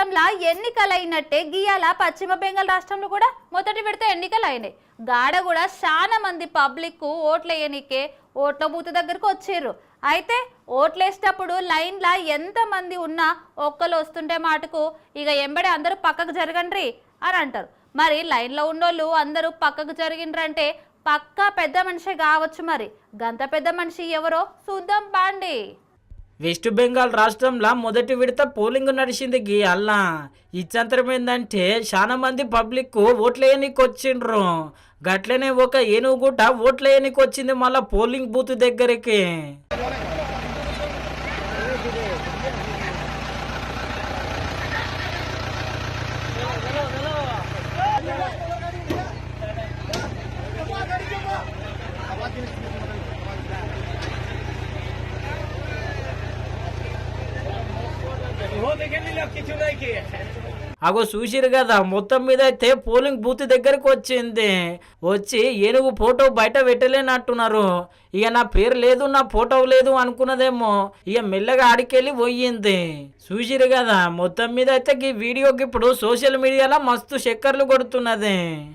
రాష్ట్రంలో ఎన్నికలైనట్టే గియాల పశ్చిమ బెంగాల్ రాష్ట్రంలో కూడా మొదటి విడత ఎన్నికలు అయినాయి. గాడ కూడా చాలా మంది పబ్లిక్ ఓట్లేయనికే ఓట్ల బూత్ దగ్గరకు వచ్చారు. అయితే ఓట్లేసేటప్పుడు లైన్లా ఎంత మంది ఉన్నా ఒక్కరు వస్తుంటే మాటకు ఇక ఎంబడే అందరూ పక్కకు జరగండ్రి అని అంటారు. మరి లైన్లో ఉన్నోళ్ళు అందరూ పక్కకు జరిగిండ్రంటే పక్కా పెద్ద మనిషి కావచ్చు. మరి గంత పెద్ద మనిషి ఎవరో చూద్దాం బాండి. వెస్ట్ బెంగాల్ రాష్ట్రంలో మొదటి విడత పోలింగ్ నడిచింది అల్లా. ఇచ్చంతరం ఏంటంటే చాలా మంది పబ్లిక్ ఓట్లేయనికి వచ్చిండ్రు. గట్లనే ఒక ఏనుగు గుట్ట ఓట్లేయనికి వచ్చింది మళ్ళా పోలింగ్ బూత్ దగ్గరికి. అగో చూసిరు కదా, మొత్తం మీద అయితే పోలింగ్ బూత్ దగ్గరకు వచ్చింది. వచ్చి ఏనుగు ఫోటో బయట పెట్టలేనట్టున్నారు. ఇక నా పేరు లేదు నా ఫోటో లేదు అనుకున్నదేమో, ఇక మెల్లగా ఆడికెళ్ళి పోయింది. చూసిరు కదా, మొత్తం మీద అయితే ఈ వీడియోకి ఇప్పుడు సోషల్ మీడియాలో మస్తు చక్కర్లు కొడుతున్నది.